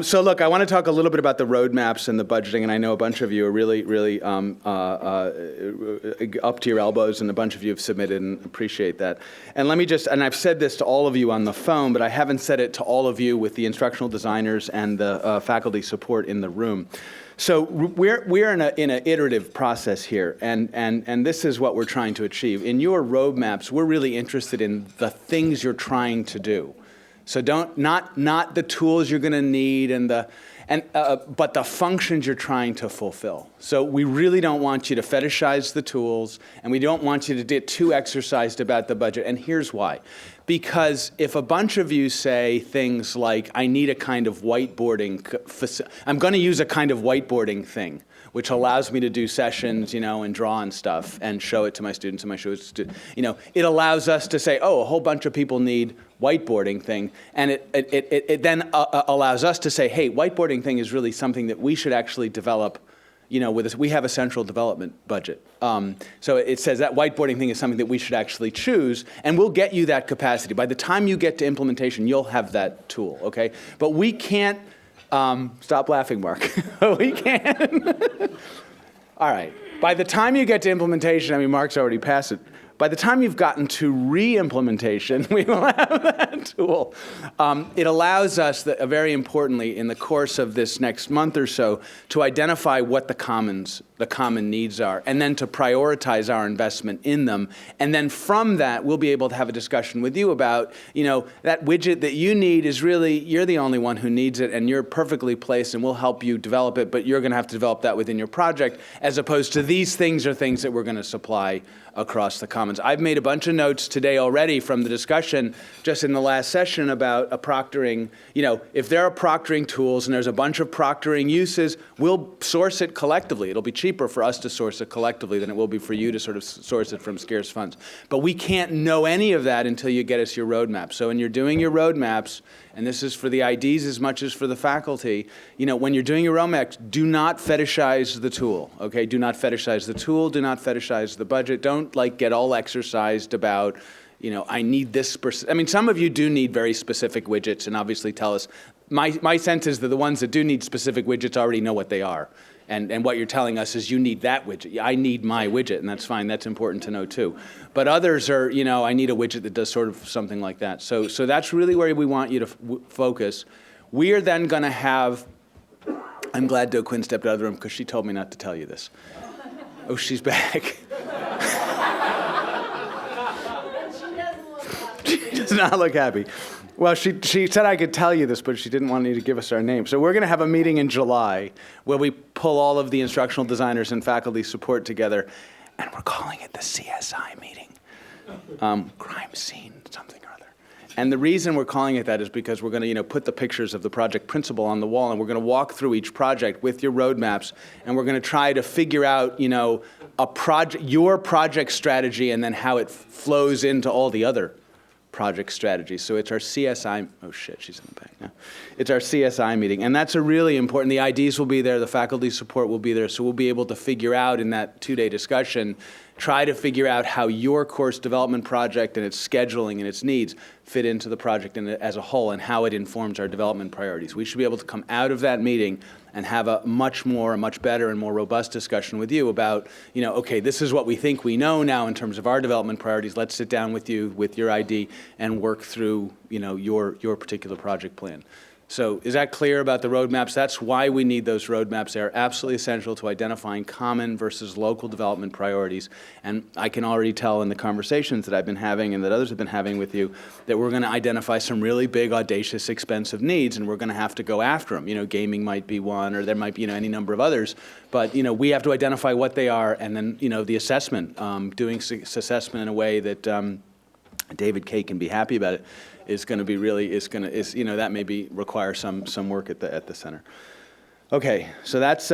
So look, I want to talk a little bit about the roadmaps and the budgeting, and I know a bunch of you are really up to your elbows, and a bunch of you have submitted, and appreciate that. And let me just, and I've said this to all of you on the phone, but I haven't said it to all of you with the instructional designers and the faculty support in the room. So we're in an iterative process here, and this is what we're trying to achieve. In your roadmaps, we're really interested in the things you're trying to do. So not the tools you're going to need but the functions you're trying to fulfill. So we really don't want you to fetishize the tools, and we don't want you to get too exercised about the budget. And here's why. Because if a bunch of you say things like, I need a kind of whiteboarding, I'm going to use a kind of whiteboarding thing, which allows me to do sessions, and draw and stuff, and show it to my students, and my students, it allows us to say, oh, a whole bunch of people need whiteboarding thing, and it then allows us to say, hey, whiteboarding thing is really something that we should actually develop, with us. We have a central development budget. So it says that whiteboarding thing is something that we should actually choose, and we'll get you that capacity. By the time you get to implementation, you'll have that tool, okay? But we can't, stop laughing, Mark. We can't. All right. By the time you get to implementation, Mark's already passed it. By the time you've gotten to re-implementation, we will have that tool. It allows us, very importantly, in the course of this next month or so, to identify what the common needs are, and then to prioritize our investment in them. And then from that, we'll be able to have a discussion with you about, that widget that you need is really, you're the only one who needs it, and you're perfectly placed, and we'll help you develop it, but you're going to have to develop that within your project, as opposed to these things are things that we're going to supply across the commons. I've made a bunch of notes today already from the discussion just in the last session about a proctoring. If there are proctoring tools and there's a bunch of proctoring uses, we'll source it collectively. It'll be cheaper for us to source it collectively than it will be for you to sort of source it from scarce funds. But we can't know any of that until you get us your roadmap. So when you're doing your roadmaps, and this is for the IDs as much as for the faculty, when you're doing your roadmaps, do not fetishize the tool, okay? Do not fetishize the tool, do not fetishize the budget. Don't get all exercised about, I need this. Some of you do need very specific widgets, and obviously tell us. My sense is that the ones that do need specific widgets already know what they are. And what you're telling us is you need that widget. I need my widget, and that's fine. That's important to know too. But others are, I need a widget that does sort of something like that. So that's really where we want you to focus. We are then going to have, I'm glad Do Quinn stepped out of the room because she told me not to tell you this. Oh, she's back. She does not look happy. Well, she said I could tell you this, but she didn't want me to give us our name. So we're going to have a meeting in July where we pull all of the instructional designers and faculty support together, and we're calling it the CSI meeting. Crime scene, something or other. And the reason we're calling it that is because we're going to, put the pictures of the project principal on the wall, and we're going to walk through each project with your roadmaps, and we're going to try to figure out, your project strategy, and then how it flows into all the other project strategies. So it's our CSI, oh shit, she's in the back now. It's our CSI meeting, and that's a really important, the IDs will be there, the faculty support will be there, so we'll be able to figure out in that 2-day discussion, try to figure out how your course development project and its scheduling and its needs fit into the project as a whole, and how it informs our development priorities. We should be able to come out of that meeting and have a much better and more robust discussion with you about, okay, this is what we think we know now in terms of our development priorities. Let's sit down with you, with your ID, and work through, your particular project plan. So is that clear about the roadmaps? That's why we need those roadmaps. They are absolutely essential to identifying common versus local development priorities. And I can already tell in the conversations that I've been having and that others have been having with you that we're going to identify some really big, audacious, expensive needs, and we're going to have to go after them. Gaming might be one, or there might be, any number of others. But, we have to identify what they are, and then, the assessment, doing assessment in a way that David Kay can be happy about it. Is going to be really, that may require some work at the center. Okay, so that's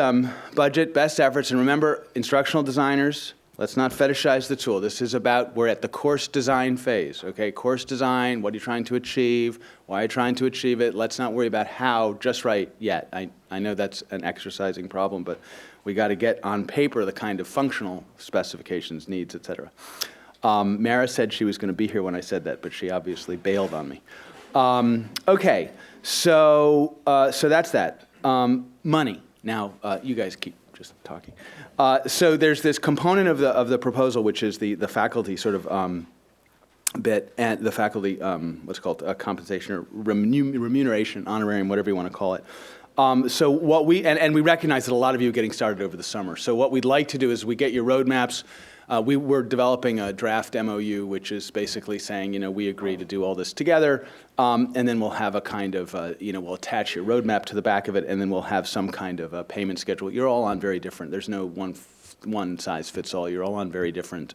budget, best efforts, and remember, instructional designers, let's not fetishize the tool. This is about, we're at the course design phase, okay? Course design, what are you trying to achieve? Why are you trying to achieve it? Let's not worry about how just right yet. I know that's an exercising problem, but we got to get on paper the kind of functional specifications, needs, et cetera. Mara said she was going to be here when I said that, but she obviously bailed on me. Okay, so that's that. Money. Now, you guys keep just talking. So there's this component of the proposal, which is the faculty sort of bit, and the faculty, what's called compensation or remuneration, honorarium, whatever you want to call it. So what we recognize that a lot of you are getting started over the summer. So what we'd like to do is we get your roadmaps. We're developing a draft MOU, which is basically saying, we agree to do all this together, and then we'll have a kind of, we'll attach your roadmap to the back of it, and then we'll have some kind of a payment schedule. You're all on very different, there's no one size fits all. You're all on very different,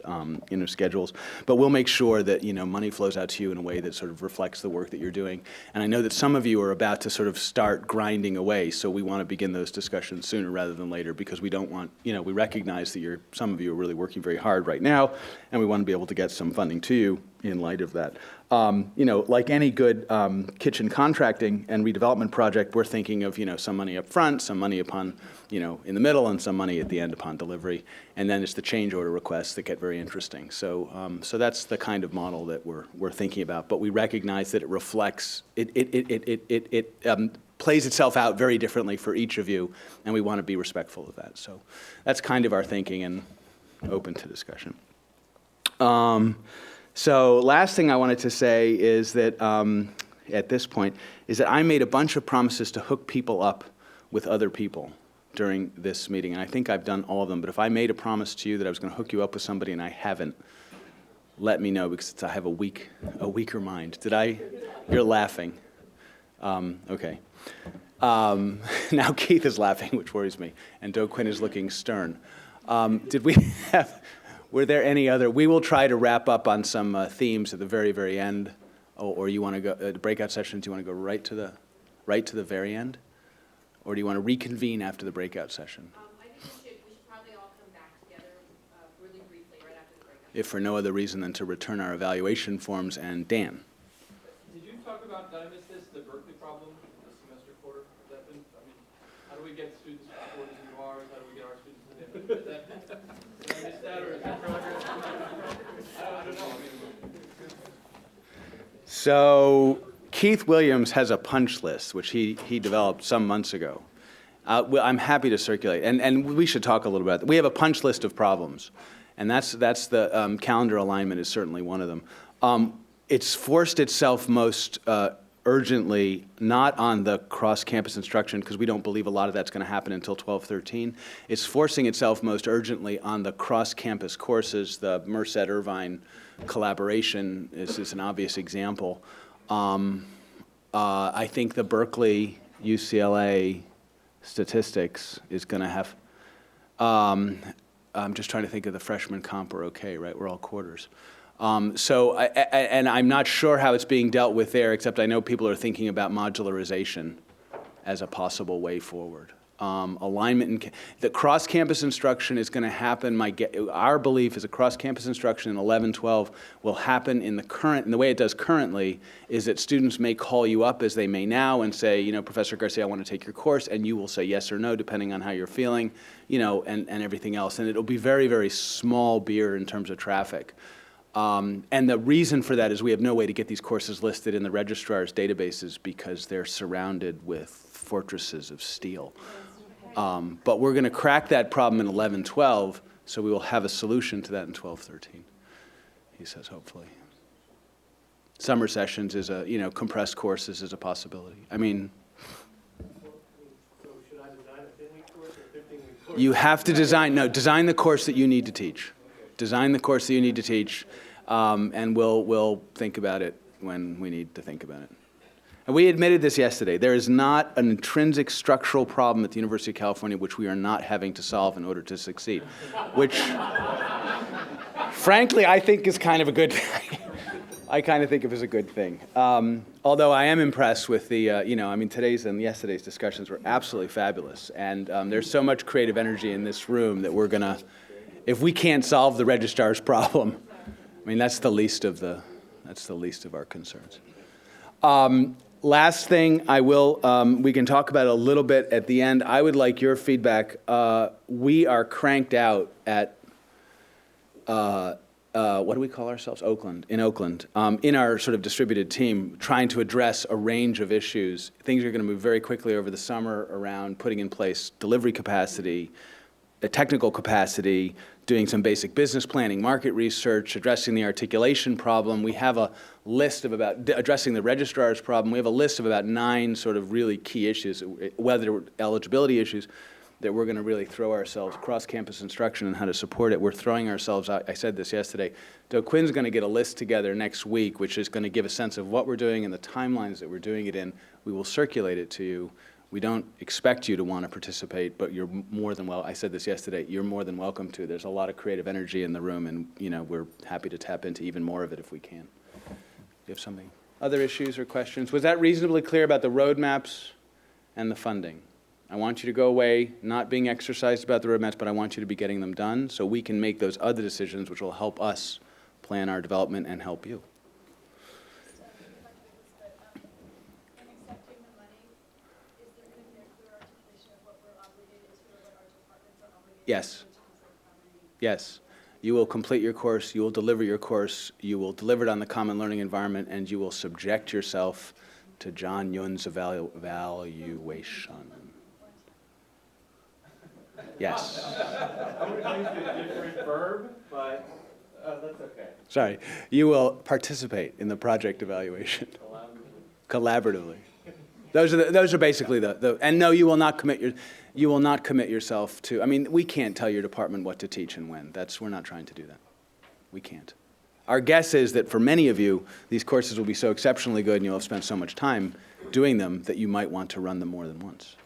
schedules. But we'll make sure that, money flows out to you in a way that sort of reflects the work that you're doing. And I know that some of you are about to sort of start grinding away, so we want to begin those discussions sooner rather than later, because we don't want, we recognize that some of you are really working very hard right now, and we want to be able to get some funding to you in light of that. Like any good kitchen contracting and redevelopment project, we're thinking of, some money up front, some money upon, in the middle, and some money at the end upon delivery. And then it's the change order requests that get very interesting. So that's the kind of model that we're thinking about. But we recognize that it reflects, it plays itself out very differently for each of you, and we want to be respectful of that. So that's kind of our thinking and open to discussion. So last thing I wanted to say is that, at this point, is that I made a bunch of promises to hook people up with other people during this meeting, and I think I've done all of them. But if I made a promise to you that I was going to hook you up with somebody and I haven't, let me know, because I have a weaker mind. Did I? You're laughing. Okay. Now Keith is laughing, which worries me, and Do Quinn is looking stern. Did we have... Were there any other? We will try to wrap up on some themes at the very, very end. Or you want to go breakout sessions? Do you want to go right to the very end, or do you want to reconvene after the breakout session? I think we should probably all come back together really briefly right after the breakout. If for no other reason than to return our evaluation forms. And Dan. Did you talk about? Did I miss this? The Berkeley problem, the semester quarter. Has that been? How do we get students quarters into ours? How do we get our students to them? Did I miss that, or is that progress? I don't know. So Keith Williams has a punch list, which he developed some months ago. I'm happy to circulate, and we should talk a little about that. We have a punch list of problems, and that's the calendar alignment is certainly one of them. It's forced itself most urgently not on the cross-campus instruction, because we don't believe a lot of that's going to happen until 12-13. It's forcing itself most urgently on the cross-campus courses. The Merced-Irvine collaboration is an obvious example. I think the Berkeley, UCLA statistics is going to have, I'm just trying to think of the freshman comp are okay, right? We're all quarters. And I'm not sure how it's being dealt with there, except I know people are thinking about modularization as a possible way forward. Alignment and the cross-campus instruction is going to happen. Our belief is a cross-campus instruction in 11-12 will happen in the way it does currently is that students may call you up as they may now and say, Professor Garcia, I want to take your course, and you will say yes or no depending on how you're feeling, and everything else. And it'll be very, very small beer in terms of traffic. And the reason for that is we have no way to get these courses listed in the registrar's databases because they're surrounded with fortresses of steel. But we're going to crack that problem in 11-12, so we will have a solution to that in 12-13, he says, hopefully. Summer sessions is compressed courses is a possibility. So should I design a 10-week course or a 15-week course? You have to design the course that you need to teach. Design the course that you need to teach, and we'll think about it when we need to think about it. And we admitted this yesterday. There is not an intrinsic structural problem at the University of California which we are not having to solve in order to succeed, which, frankly, I think is kind of a good thing. I kind of think of as a good thing. Although I am impressed with the, today's and yesterday's discussions were absolutely fabulous. And there's so much creative energy in this room that we're going to, if we can't solve the registrar's problem, that's the least of our concerns. Last thing we can talk about a little bit at the end. I would like your feedback. We are cranked out at what do we call ourselves? Oakland, in our sort of distributed team, trying to address a range of issues. Things are going to move very quickly over the summer around putting in place delivery capacity, a technical capacity, doing some basic business planning, market research, addressing the articulation problem. We have a list of addressing the registrar's problem. We have a list of about 9 sort of really key issues, whether eligibility issues, that we're going to really throw ourselves, cross-campus instruction and how to support it. We're throwing ourselves out. I said this yesterday. Doug Quinn's going to get a list together next week, which is going to give a sense of what we're doing and the timelines that we're doing it in. We will circulate it to you. We don't expect you to want to participate, but you're more than well. I said this yesterday. You're more than welcome to. There's a lot of creative energy in the room, and we're happy to tap into even more of it if we can. Do you have something? Other issues or questions? Was that reasonably clear about the roadmaps and the funding? I want you to go away not being exercised about the roadmaps, but I want you to be getting them done so we can make those other decisions which will help us plan our development and help you. So, in accepting the money, is there going to be a clear articulation of what we're obligated to or what our departments are obligated Yes. to in terms of how many? Yes. You will complete your course, you will deliver your course, you will deliver it on the common learning environment, and you will subject yourself to John Yun's evaluation. Yes. I would use a different verb, but that's okay. Sorry. You will participate in the project evaluation collaboratively. Those are basically the and no, you will not commit yourself to. I mean, we can't tell your department what to teach and when. We're not trying to do that. We can't. Our guess is that for many of you, these courses will be so exceptionally good and you'll have spent so much time doing them that you might want to run them more than once.